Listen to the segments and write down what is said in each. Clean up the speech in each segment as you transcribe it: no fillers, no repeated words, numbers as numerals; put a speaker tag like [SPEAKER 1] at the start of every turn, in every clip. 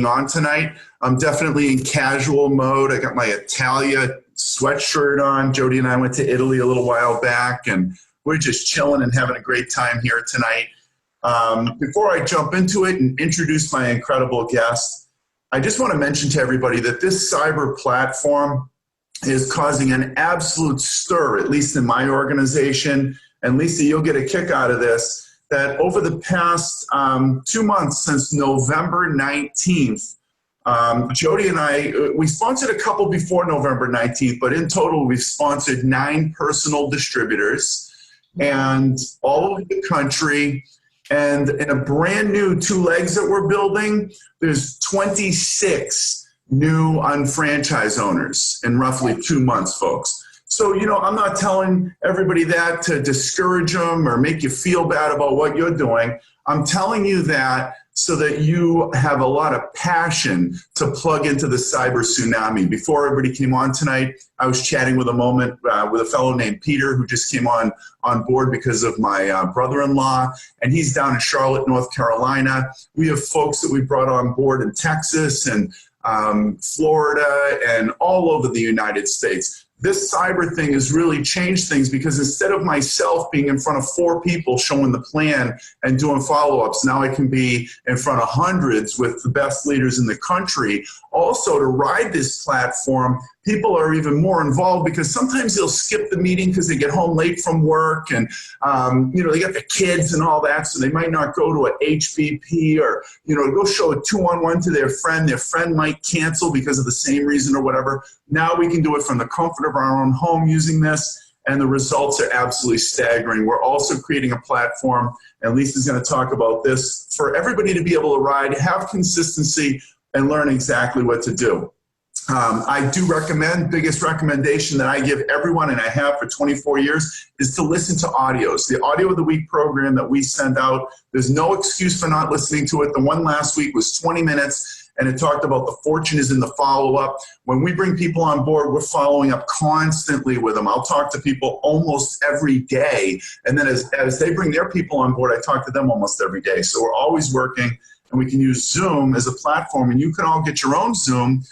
[SPEAKER 1] on tonight. I'm definitely in casual mode. I got my Italia sweatshirt on. Jody and I went to Italy a little while back, and we're just chilling and having a great time here tonight. Before I jump into it and introduce my incredible guest, I just want to mention to everybody that this cyber platform is causing an absolute stir, at least in my organization. And Lisa, you'll get a kick out of this, that over the past 2 months, since November 19th, Jody and I, we sponsored a couple before November 19th, but in total, we've sponsored 9 personal distributors and all over the country. And in a brand new 2 legs that we're building, there's 26 new unfranchised owners in roughly 2 months, folks. So, I'm not telling everybody that to discourage them or make you feel bad about what you're doing. I'm telling you that so that you have a lot of passion to plug into the cyber tsunami. Before everybody came on tonight, I was chatting with a fellow named Peter, who just came on board because of my brother-in-law, and he's down in Charlotte, North Carolina. We have folks that we brought on board in Texas and Florida and all over the United States. This cyber thing has really changed things, because instead of myself being in front of 4 people showing the plan and doing follow-ups, now I can be in front of hundreds with the best leaders in the country. Also, to ride this platform, people are even more involved, because sometimes they'll skip the meeting because they get home late from work and, they got the kids and all that, so they might not go to an HBP or, go show a 2-on-1 to their friend. Their friend might cancel because of the same reason or whatever. Now we can do it from the comfort of our own home using this, and the results are absolutely staggering. We're also creating a platform, and Lisa's going to talk about this, for everybody to be able to ride, have consistency, and learn exactly what to do. I do recommend, biggest recommendation that I give everyone, and I have for 24 years, is to listen to audios. The Audio of the Week program that we send out, there's no excuse for not listening to it. The one last week was 20 minutes, and it talked about the fortune is in the follow-up. When we bring people on board, we're following up constantly with them. I'll talk to people almost every day, and then as they bring their people on board, I talk to them almost every day. So we're always working, and we can use Zoom as a platform, and you can all get your own Zoom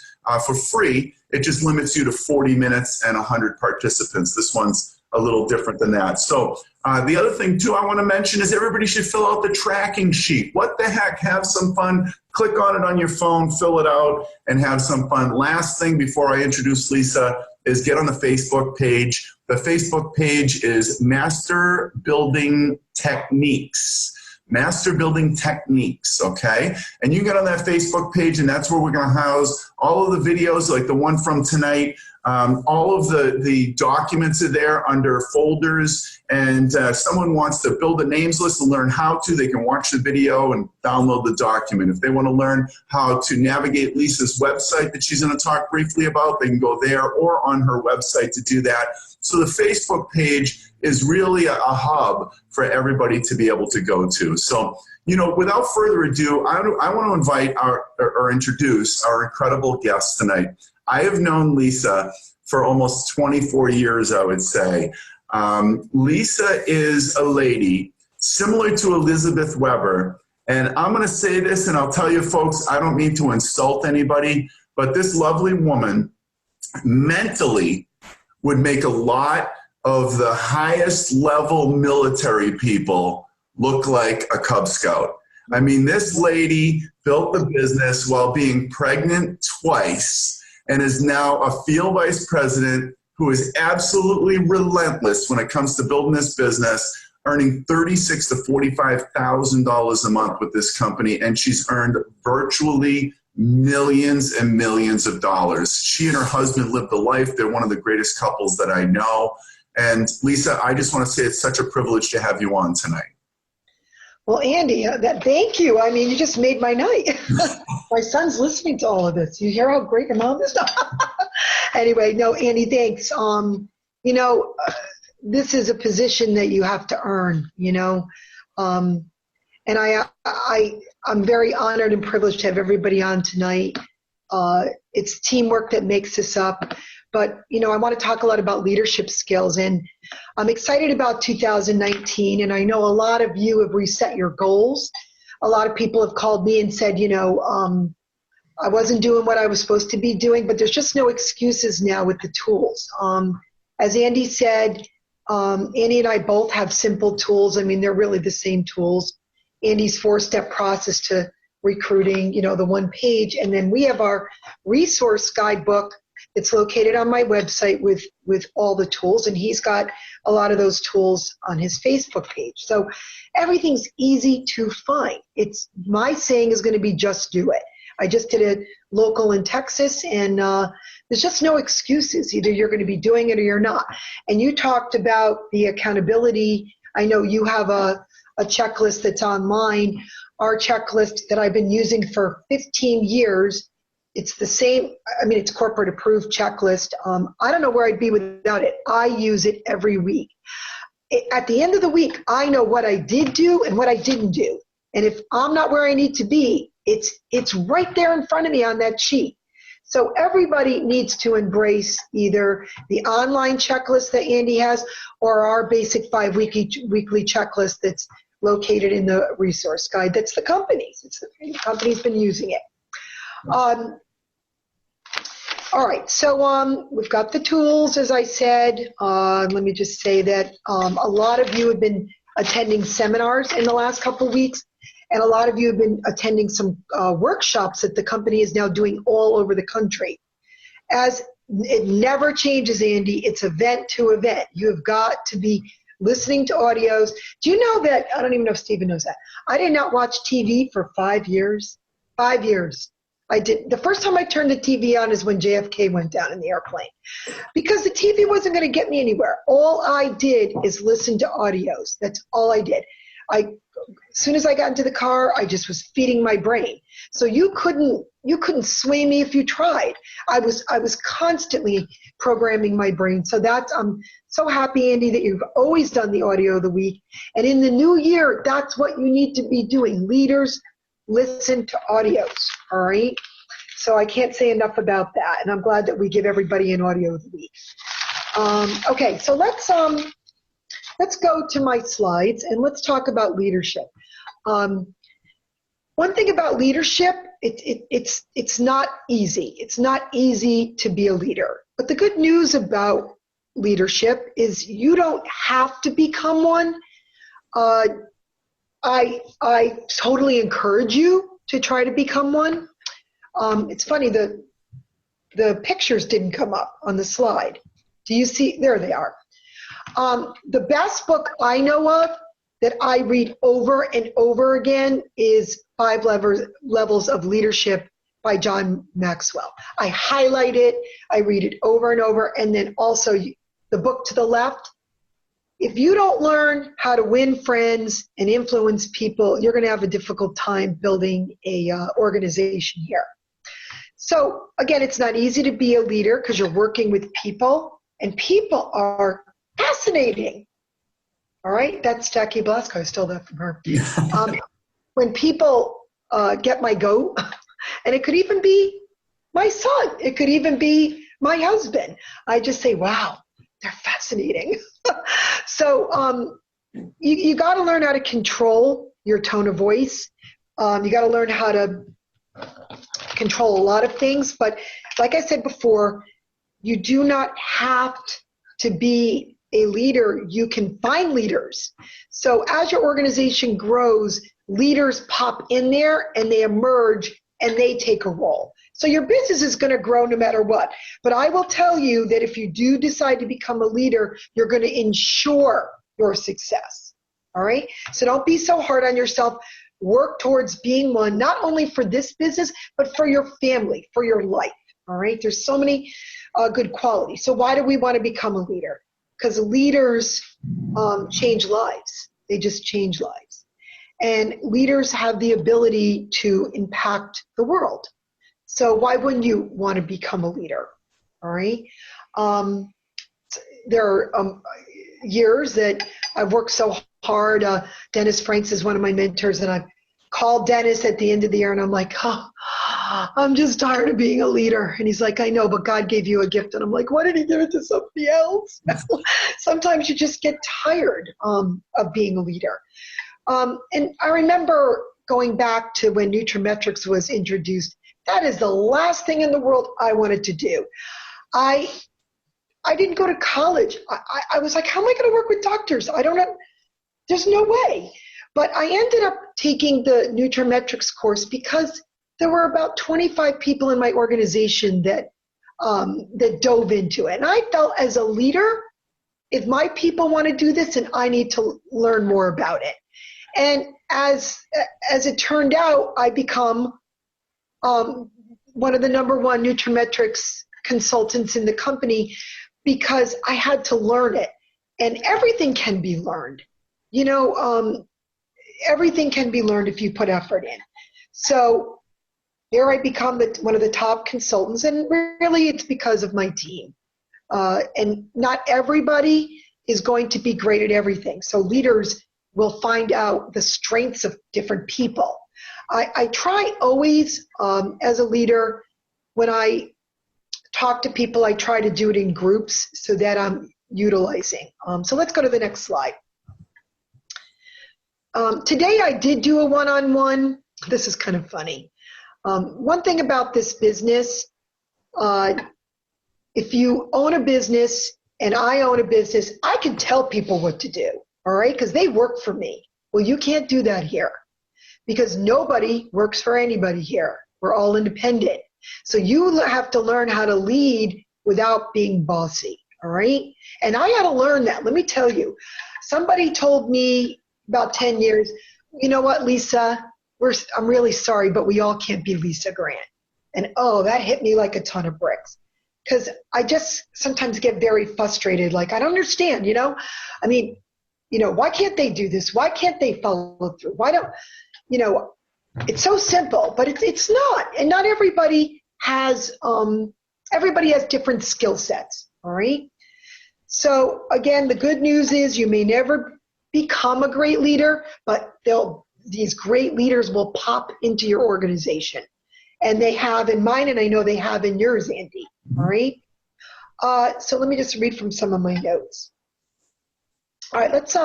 [SPEAKER 1] for free. It just limits you to 40 minutes and 100 participants. This one's a little different than that. So the other thing, too, I want to mention is everybody should fill out the tracking sheet. What the heck? Have some fun. Click on it on your phone, fill it out, and have some fun. Last thing before I introduce Lisa is get on the Facebook page. The Facebook page is Master Building Techniques. Master Building Techniques, okay? And you get on that Facebook page, and that's where we're going to house all of the videos, like the one from tonight. All of the documents are there under folders, and someone wants to build a names list and learn how to, they can watch the video and download the document. If they want to learn how to navigate Lisa's website that she's going to talk briefly about, they can go there or on her website to do that. So the Facebook page is really a hub for everybody to be able to go to. So, without further ado, I want to invite or introduce our incredible guest tonight. I have known Lisa for almost 24 years, I would say. Lisa is a lady similar to Elizabeth Weber. And I'm going to say this, and I'll tell you folks, I don't mean to insult anybody, but this lovely woman mentally would make a lot of the highest level military people look like a Cub Scout. I mean, this lady built the business while being pregnant twice and is now a field vice president who is absolutely relentless when it comes to building this business, earning $36,000 to $45,000 a month with this company, and she's earned virtually millions and millions of dollars. She and her husband live the life. They're one of the greatest couples that I know. And Lisa, I just want to say it's such a privilege to have you on tonight.
[SPEAKER 2] Well, Andy, thank you. I mean, you just made my night. My son's listening to all of this. You hear how great your mom is? Anyway, no, Andy, thanks. This is a position that you have to earn, and I'm very honored and privileged to have everybody on tonight. It's teamwork that makes this up. But, I want to talk a lot about leadership skills, and I'm excited about 2019, and I know a lot of you have reset your goals. A lot of people have called me and said, I wasn't doing what I was supposed to be doing, but there's just no excuses now with the tools. As Andy said, Andy and I both have simple tools. I mean, they're really the same tools. Andy's 4-step process to recruiting, the one page. And then we have our resource guidebook. It's located on my website with all the tools. And he's got a lot of those tools on his Facebook page. So everything's easy to find. My saying is going to be just do it. I just did a local in Texas, and there's just no excuses. Either you're going to be doing it or you're not. And you talked about the accountability. I know you have a checklist that's online. Our checklist that I've been using for 15 years, it's the same. I mean, it's corporate approved checklist. I don't know where I'd be without it. I use it every week. At the end of the week, I know what I did do and what I didn't do. And if I'm not where I need to be, it's right there in front of me on that sheet. So everybody needs to embrace either the online checklist that Andy has or our basic 5-weekly checklist that's located in the resource guide. That's the company's. The company's been using it. All right, so we've got the tools, as I said. Let me just say that a lot of you have been attending seminars in the last couple of weeks. And a lot of you have been attending some workshops that the company is now doing all over the country. As it never changes, Andy, it's event to event. You have got to be listening to audios. Do you know that, I don't even know if Stephen knows that, I did not watch TV for 5 years. 5 years. I did. The first time I turned the TV on is when JFK went down in the airplane. Because the TV wasn't going to get me anywhere. All I did is listen to audios. That's all I did. As soon as I got into the car, I just was feeding my brain. So you couldn't sway me if you tried. I was constantly programming my brain. So I'm so happy, Andy, that you've always done the audio of the week. And in the new year, that's what you need to be doing. Leaders, listen to audios, all right? So I can't say enough about that. And I'm glad that we give everybody an audio of the week. Okay, so let's go to my slides and let's talk about leadership. One thing about leadership, it's not easy. It's not easy to be a leader. But the good news about leadership is you don't have to become one. I totally encourage you to try to become one. It's funny, the pictures didn't come up on the slide. Do you see? There they are. The best book I know of that I read over and over again is 5 Levels of Leadership by John Maxwell. I highlight it, I read it over and over, and then also the book to the left. If you don't learn how to win friends and influence people, you're going to have a difficult time building a organization here. So again, it's not easy to be a leader because you're working with people, and people are fascinating. All right, that's Jackie Blasco. I stole that from her. When people get my goat, and it could even be my son, it could even be my husband, I just say, wow, they're fascinating. So you got to learn how to control your tone of voice. You got to learn how to control a lot of things. But like I said before, you do not have to be a leader. You can find leaders. So as your organization grows, leaders pop in there and they emerge and they take a role. So your business is going to grow no matter what. But I will tell you that if you do decide to become a leader, you're going to ensure your success. All right? So don't be so hard on yourself. Work towards being one, not only for this business, but for your family, for your life. All right? There's so many good qualities. So why do we want to become a leader? Because leaders change lives. They just change lives. And leaders have the ability to impact the world. So why wouldn't you want to become a leader? All right. There are years that I've worked so hard. Dennis Franks is one of my mentors, and I've called Dennis at the end of the year, and I'm like, oh, I'm just tired of being a leader. And he's like, I know, but God gave you a gift. And I'm like, why did he give it to somebody else? Sometimes you just get tired of being a leader. And I remember going back to when Nutrimetrics was introduced That is the last thing in the world I wanted to do. I didn't go to college. I was like, how am I going to work with doctors? I don't know. There's no way. But I ended up taking the Nutrimetrics course because there were about 25 people in my organization that dove into it. And I felt as a leader, if my people want to do this, and I need to learn more about it. And as it turned out, I become one of the #1 Nutrimetrics consultants in the company because I had to learn it. And everything can be learned. Everything can be learned if you put effort in. So here I become one of the top consultants, and really it's because of my team. And not everybody is going to be great at everything. So leaders will find out the strengths of different people. I try always, as a leader, when I talk to people, I try to do it in groups so that I'm utilizing. So let's go to the next slide. Today I did do a one-on-one. This is kind of funny. One thing about this business, if you own a business and I own a business, I can tell people what to do, all right? Because they work for me. Well, you can't do that here because nobody works for anybody here. We're all independent. So you have to learn how to lead without being bossy, all right? And I had to learn that. Let me tell you, somebody told me about 10 years, you know what, Lisa, I'm really sorry, but we all can't be Lisa Grant. And that hit me like a ton of bricks. Because I just sometimes get very frustrated, like, I don't understand, I mean, why can't they do this? Why can't they follow through? Why don't, it's so simple, but it's not. And not everybody has different skill sets, all right? So again, the good news is you may never become a great leader, but these great leaders will pop into your organization. And they have in mine, and I know they have in yours, Andy, all right? So let me just read from some of my notes. All right, let's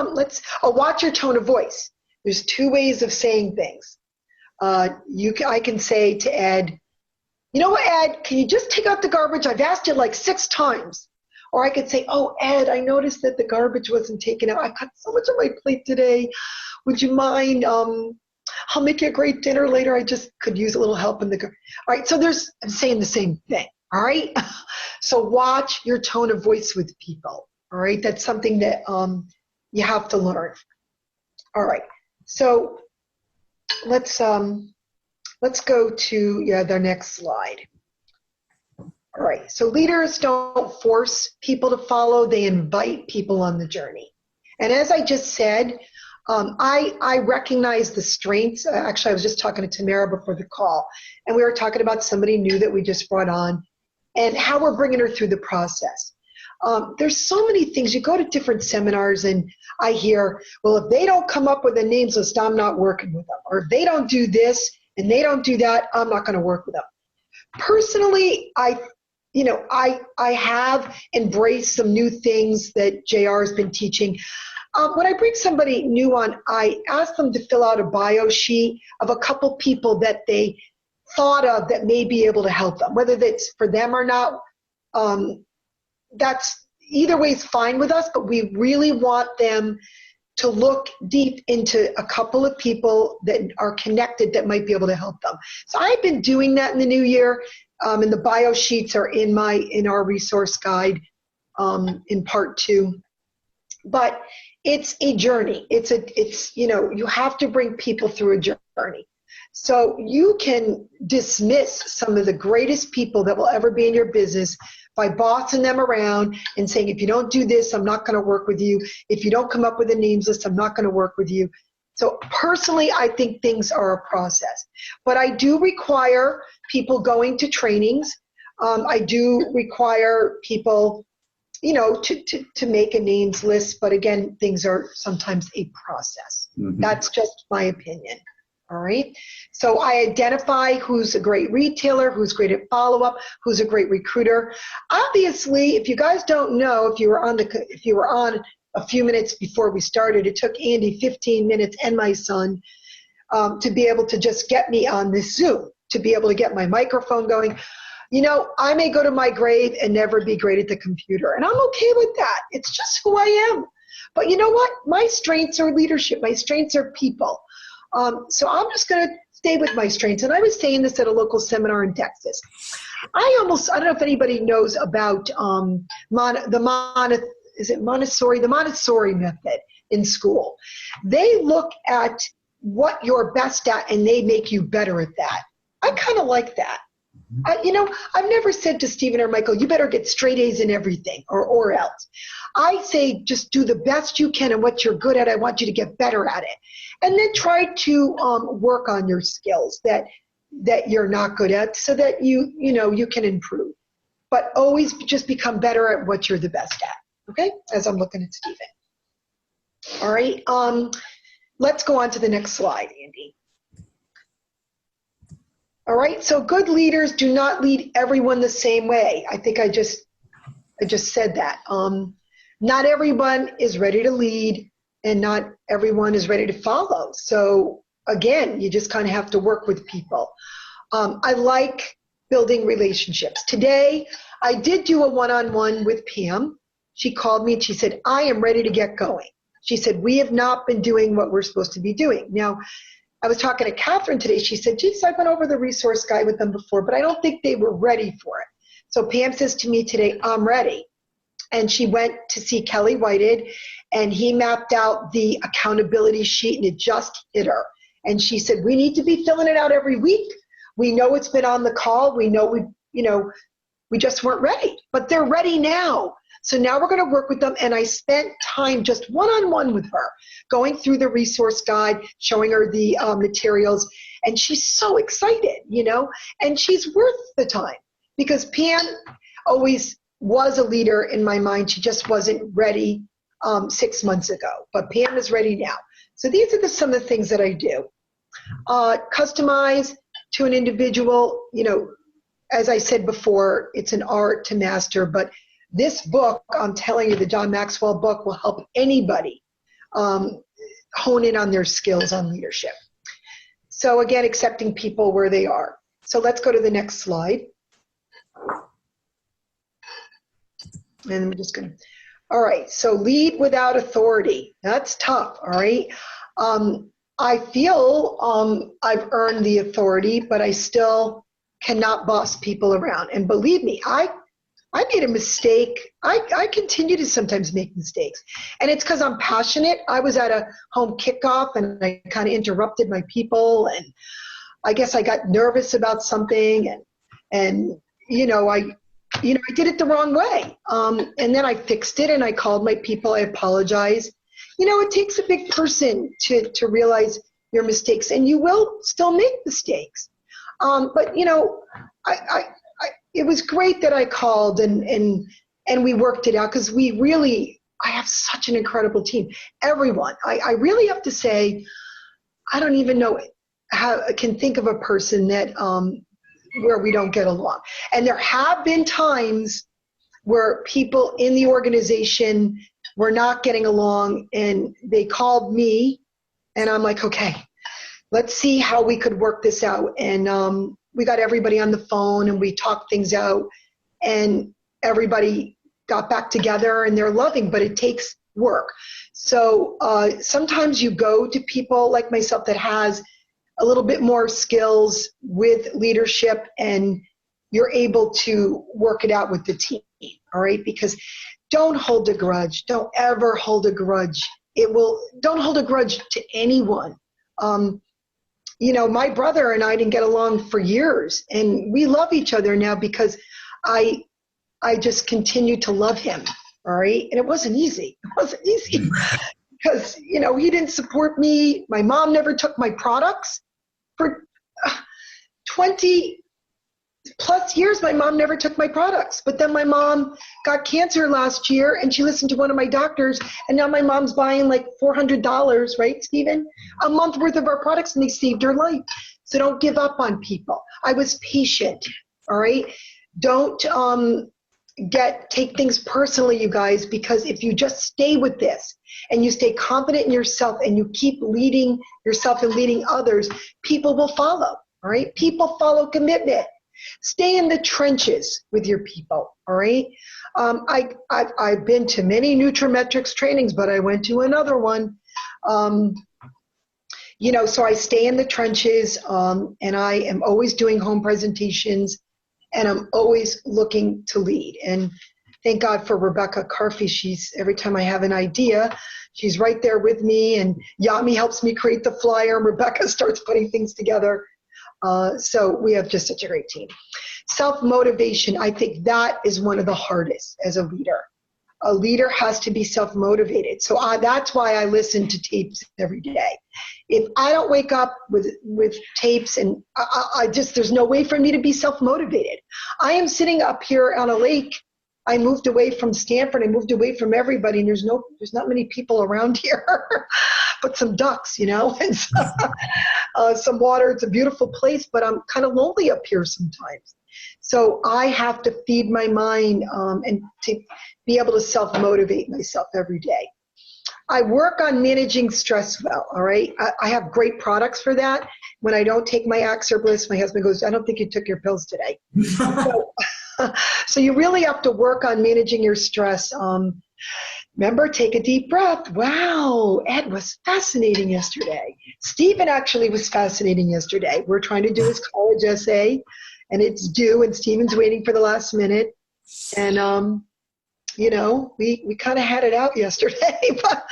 [SPEAKER 2] watch your tone of voice. There's 2 ways of saying things. I can say to Ed, you know what, Ed, can you just take out the garbage? I've asked you like 6 times. Or I could say, oh, Ed, I noticed that the garbage wasn't taken out. I've got so much on my plate today. Would you mind? I'll make you a great dinner later. I just could use a little help in the garden. All right, so I'm saying the same thing, all right? So watch your tone of voice with people, all right? That's something that you have to learn. All right, so let's go to the next slide. All right, so leaders don't force people to follow, they invite people on the journey. And as I just said, I recognize the strengths. Actually, I was just talking to Tamara before the call, and we were talking about somebody new that we just brought on and how we're bringing her through the process. There's so many things. You go to different seminars and I hear, well, if they don't come up with a names list, I'm not working with them. Or if they don't do this and they don't do that, I'm not going to work with them. Personally, I have embraced some new things that JR has been teaching. When I bring somebody new on, I ask them to fill out a bio sheet of a couple people that they thought of that may be able to help them, whether that's for them or not. That's either way is fine with us, but we really want them to look deep into a couple of people that are connected that might be able to help them. So I've been doing that in the new year, and the bio sheets are in our resource guide in part 2. But it's a journey. You have to bring people through a journey. So you can dismiss some of the greatest people that will ever be in your business by bossing them around and saying, if you don't do this, I'm not going to work with you. If you don't come up with a names list, I'm not going to work with you. So personally, I think things are a process. But I do require people going to trainings. I do require people, to make a names list. But again, things are sometimes a process. Mm-hmm. That's just my opinion. All right. So I identify who's a great retailer, who's great at follow-up, who's a great recruiter. Obviously, if you guys don't know, if you were on a few minutes before we started, it took Andy 15 minutes and my son to be able to just get me on this Zoom. to be able to get my microphone going. You know, I may go to my grave and never be great at the computer, and I'm okay with that. It's just who I am. But you know what? My strengths are leadership. My strengths are people. So I'm just going to stay with my strengths. And I was saying this at a local seminar in Texas. I don't know if anybody knows about the Montessori method in school. They look at what you're best at and they make you better at that. I kind of like that. You know, I've never said to Stephen or Michael, you better get straight A's in everything or else. I say just do the best you can and what you're good at. I want you to get better at it. And then try to work on your skills that you're not good at so that you can improve. But always just become better at what you're the best at. Okay? As I'm looking at Stephen. All right. Let's go on to the next slide, Andy. All right, so good leaders do not lead everyone the same way. I think I just said that. Not everyone is ready to lead, and not everyone is ready to follow. So again, you just kind of have to work with people. I like building relationships. Today, I did do a one-on-one with Pam. She called me and she said, I am ready to get going. She said, we have not been doing what we're supposed to be doing. Now, I was talking to Catherine today. She said, geez, I've went over the resource guide with them before, but I don't think they were ready for it. So Pam says to me today, I'm ready. And she went to see Kelly Whited, and he mapped out the accountability sheet, and it just hit her. And she said, we need to be filling it out every week. We know it's been on the call. We know we just weren't ready, but they're ready now. So now we're going to work with them. And I spent time just one-on-one with her, going through the resource guide, showing her the materials. And she's so excited, and she's worth the time because Pam always was a leader in my mind. She just wasn't ready 6 months ago, but Pam is ready now. So these are some of the things that I do. Customize to an individual, as I said before, it's an art to master, but this book, I'm telling you, the John Maxwell book will help anybody hone in on their skills on leadership. So again, accepting people where they are. So let's go to the next slide. And I'm just going to, all right, so lead without authority. That's tough, all right? I feel I've earned the authority, but I still cannot boss people around. And believe me, I made a mistake. I continue to sometimes make mistakes. And it's because I'm passionate. I was at a home kickoff and I kind of interrupted my people. And I guess I got nervous about something. And I did it the wrong way. And then I fixed it and I called my people. I apologized. It takes a big person to realize your mistakes, and you will still make mistakes. But it was great that I called and we worked it out because I have such an incredible team. Everyone, I really have to say, I don't even know how I can think of a person that where we don't get along. And there have been times where people in the organization were not getting along and they called me and I'm like, okay, let's see how we could work this out. And we got everybody on the phone and we talked things out and everybody got back together and they're loving, but it takes work. So sometimes you go to people like myself that has a little bit more skills with leadership and you're able to work it out with the team, all right? Because don't hold a grudge. Don't ever hold a grudge. Don't hold a grudge to anyone. My brother and I didn't get along for years, and we love each other now because I just continue to love him, all right? And it wasn't easy. It wasn't easy because, he didn't support me. My mom never took my products. For 20 plus years, my mom never took my products. But then my mom got cancer last year, and she listened to one of my doctors, and now my mom's buying like $400, right, Stephen? A month worth of our products, and they saved her life. So don't give up on people. I was patient, all right? Don't take things personally, you guys, because if you just stay with this and you stay confident in yourself and you keep leading yourself and leading others, people will follow. All right. People follow commitment. Stay in the trenches with your people. All right. I've been to many Nutrimetrics trainings, but I went to another one. So I stay in the trenches, and I am always doing home presentations, and I'm always looking to lead. And thank God for Rebecca Carfey. She's, every time I have an idea, she's right there with me, and Yami helps me create the flyer, and Rebecca starts putting things together. So we have just such a great team. Self-motivation, I think that is one of the hardest as a leader. A leader has to be self-motivated. So that's why I listen to tapes every day. If I don't wake up with tapes, and I just, there's no way for me to be self-motivated. I am sitting up here on a lake. I moved away from Stanford. I moved away from everybody, and there's not many people around here, but some ducks, and some water. It's a beautiful place, but I'm kind of lonely up here sometimes. So I have to feed my mind and to be able to self-motivate myself every day. I work on managing stress well, all right? I have great products for that. When I don't take my Axer Bliss, my husband goes, I don't think you took your pills today. So you really have to work on managing your stress. Remember, take a deep breath. Wow, Ed was fascinating yesterday. Stephen actually was fascinating yesterday. We're trying to do his college essay, and it's due, and Stephen's waiting for the last minute. And, we kind of had it out yesterday. But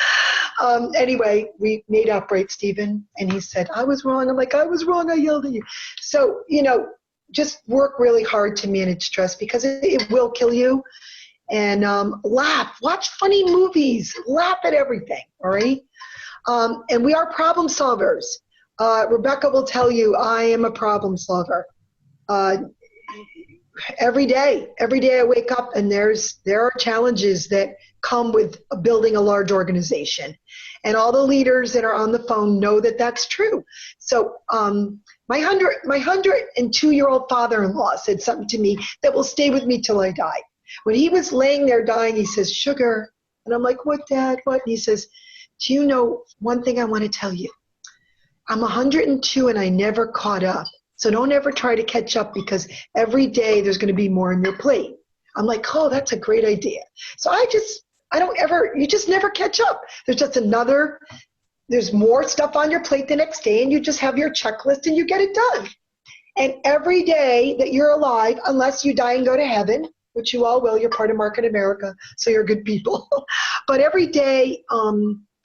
[SPEAKER 2] anyway, we made up, right, Stephen? And he said, I was wrong. I'm like, I was wrong. I yelled at you. So, just work really hard to manage stress, because it will kill you. And laugh, watch funny movies, laugh at everything, all right? And we are problem solvers. Rebecca will tell you I am a problem solver. Every day I wake up, and there are challenges that come with building a large organization. And all the leaders that are on the phone know that that's true. So my 102-year-old father-in-law said something to me that will stay with me till I die. When he was laying there dying, he says, Sugar. And I'm like, what, Dad? What? And he says, do you know one thing I want to tell you? I'm 102 and I never caught up. So don't ever try to catch up, because every day there's going to be more on your plate. I'm like, oh, that's a great idea. So you just never catch up. There's more stuff on your plate the next day, and you just have your checklist and you get it done. And every day that you're alive, unless you die and go to heaven, which you all will, you're part of Market America, so you're good people. But every day,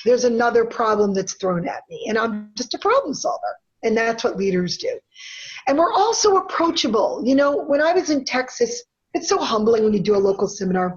[SPEAKER 2] there's another problem that's thrown at me, and I'm just a problem solver. And that's what leaders do. And we're also approachable. When I was in Texas, it's so humbling when you do a local seminar.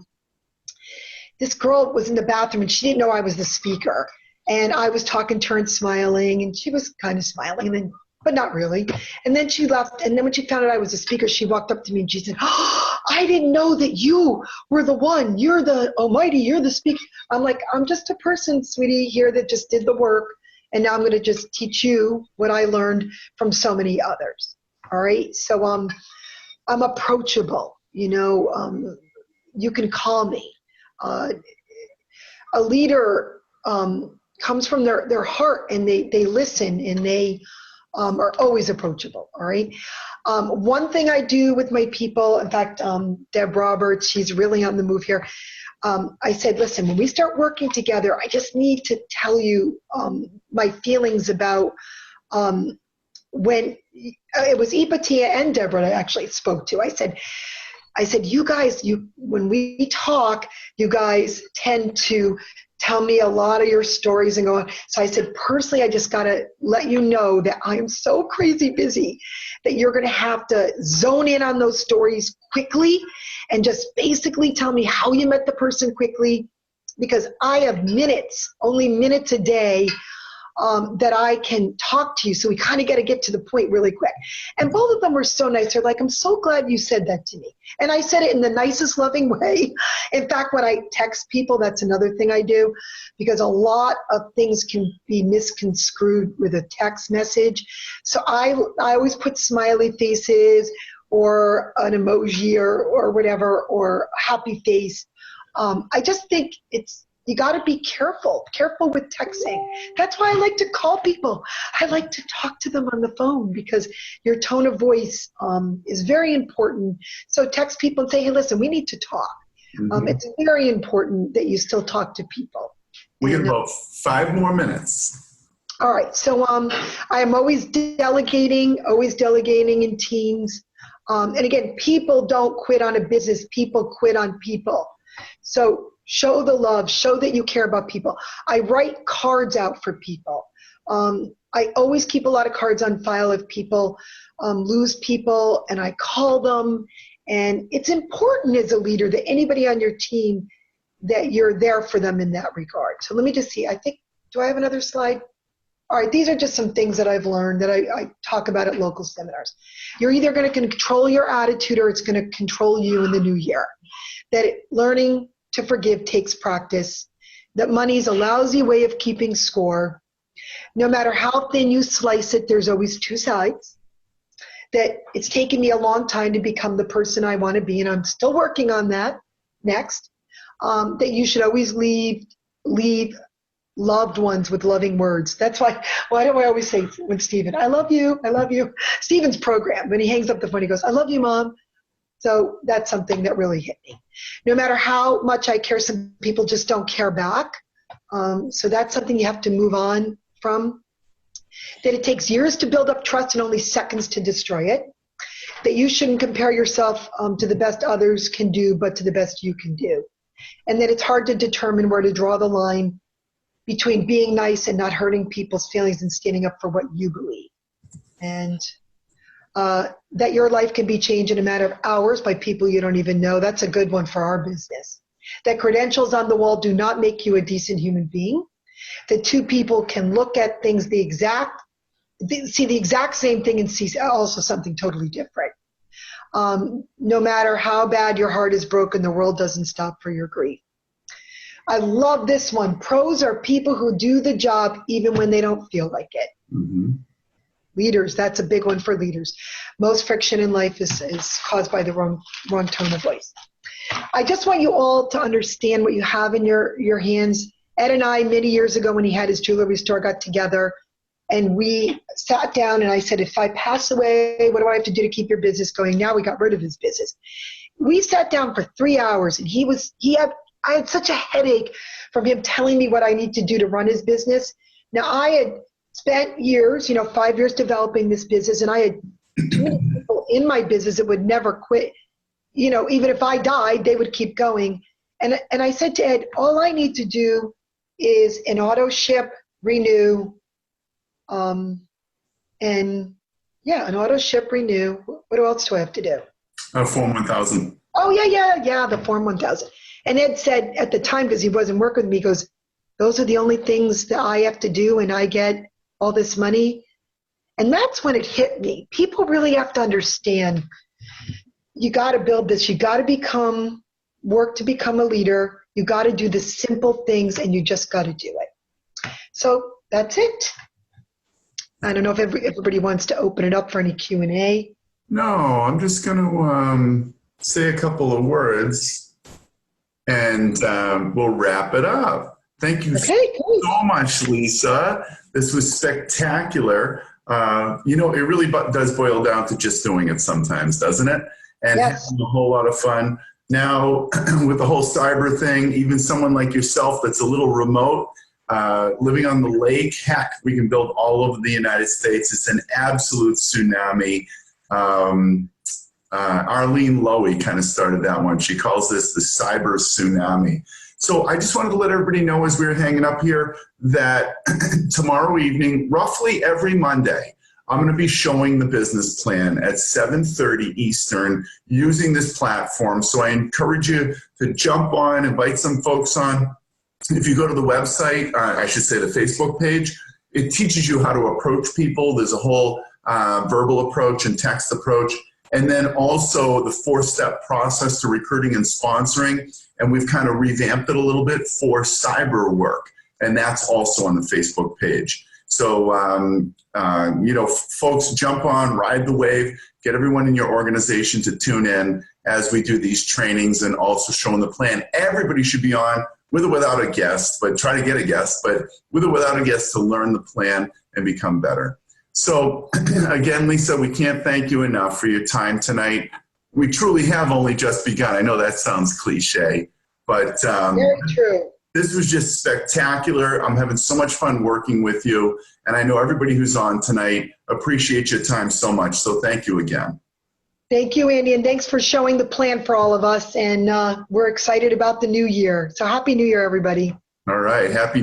[SPEAKER 2] This girl was in the bathroom, and she didn't know I was the speaker. And I was talking to her and smiling, and she was kind of smiling, but not really. And then she left. And then when she found out I was a speaker, she walked up to me and she said, oh, I didn't know that you were the one. You're the almighty. You're the speaker. I'm like, I'm just a person, sweetie, here that just did the work. And now I'm going to just teach you what I learned from so many others. All right. So I'm approachable. You can call me. A leader comes from their heart, and they listen, and they are always approachable. All right. One thing I do with my people, in fact, Deb Roberts, she's really on the move here. I said, listen, when we start working together, I just need to tell you my feelings about when it was Ipatia and Deborah that I actually spoke to. I said, you guys, when we talk, you guys tend to tell me a lot of your stories and go on. So I said, personally, I just got to let you know that I am so crazy busy that you're going to have to zone in on those stories quickly and just basically tell me how you met the person quickly, because I have only minutes a day that I can talk to you. So we kind of got to get to the point really quick. And both of them were so nice. They're like, I'm so glad you said that to me. And I said it in the nicest, loving way. In fact, when I text people, that's another thing I do, because a lot of things can be misconstrued with a text message. So I always put smiley faces or an emoji or whatever, or happy face. I just think it's You got to be careful with texting. That's why I like to call people. I like to talk to them on the phone because your tone of voice is very important. So text people and say, hey, listen, we need to talk. It's very important that you still talk to people.
[SPEAKER 1] We got about 5 more minutes.
[SPEAKER 2] All right. So I am always delegating in teams. And again, people don't quit on a business. People quit on people. So show the love, show that you care about people. I write cards out for people. I always keep a lot of cards on file if people lose people, and I call them. And it's important as a leader that anybody on your team, that you're there for them in that regard. So let me just see. Do I have another slide? All right, these are just some things that I've learned that I talk about at local seminars. You're either going to control your attitude or it's going to control you in the new year. That learning to forgive takes practice. That money's a lousy way of keeping score. No matter how thin you slice it, there's always 2 sides. That it's taken me a long time to become the person I want to be, and I'm still working on that. Next, that you should always leave loved ones with loving words. That's why do I always say when Stephen, I love you. Stephen's program, when he hangs up the phone, he goes, I love you, Mom. So that's something that really hit me. No matter how much I care, some people just don't care back. So that's something you have to move on from. That it takes years to build up trust and only seconds to destroy it. That you shouldn't compare yourself to the best others can do, but to the best you can do. And that it's hard to determine where to draw the line between being nice and not hurting people's feelings and standing up for what you believe. And that your life can be changed in a matter of hours by people you don't even know. That's a good one for our business. That credentials on the wall do not make you a decent human being. That 2 people can look at things see the exact same thing and see also something totally different. No matter how bad your heart is broken, the world doesn't stop for your grief. I love this one. Pros are people who do the job even when they don't feel like it. Leaders, that's a big one for leaders. Most friction in life is caused by the wrong tone of voice. I just want you all to understand what you have in your hands. Ed and I, many years ago when he had his jewelry store, got together and we sat down and I said, if I pass away, what do I have to do to keep your business going? Now we got rid of his business. We sat down for 3 hours and I had such a headache from him telling me what I need to do to run his business. Now I had spent years, 5 years developing this business, and I had too many people in my business that would never quit. Even if I died, they would keep going. And I said to Ed, all I need to do is an auto ship, renew, an auto ship, renew. What else do I have to do?
[SPEAKER 1] Form 1000.
[SPEAKER 2] Oh, yeah, the Form 1000. And Ed said at the time, because he wasn't working with me, he goes, those are the only things that I have to do and I get all this money. And that's when it hit me. People really have to understand, you got to build this. You got to work to become a leader. You got to do the simple things and you just got to do it. So that's it. I don't know if everybody wants to open it up for any Q&A.
[SPEAKER 1] No, I'm just going to say a couple of words. And we'll wrap it up. Thank you so much, Lisa. This was spectacular. It really does boil down to just doing it sometimes, doesn't it? And having a whole lot of fun. Now, with the whole cyber thing, even someone like yourself that's a little remote, living on the lake, heck, we can build all over the United States. It's an absolute tsunami. Arlene Lowy kind of started that one. She calls this the cyber tsunami. So I just wanted to let everybody know as we were hanging up here that tomorrow evening, roughly every Monday, I'm going to be showing the business plan at 7:30 Eastern using this platform. So I encourage you to jump on, invite some folks on. If you go to the website, I should say the Facebook page, it teaches you how to approach people. There's a whole verbal approach and text approach. And then also the 4-step process to recruiting and sponsoring. And we've kind of revamped it a little bit for cyber work. And that's also on the Facebook page. So, folks, jump on, ride the wave, get everyone in your organization to tune in as we do these trainings and also showing the plan. Everybody should be on with or without a guest, but try to get a guest, but with or without a guest to learn the plan and become better. So again, Lisa, we can't thank you enough for your time tonight. We truly have only just begun. I know that sounds cliche, but
[SPEAKER 2] Very true.
[SPEAKER 1] this was just spectacular. I'm having so much fun working with you. And I know everybody who's on tonight appreciates your time so much. So thank you again.
[SPEAKER 2] Thank you, Andy, and thanks for showing the plan for all of us. And we're excited about the new year. So happy New Year, everybody.
[SPEAKER 1] All right. Happy New Year.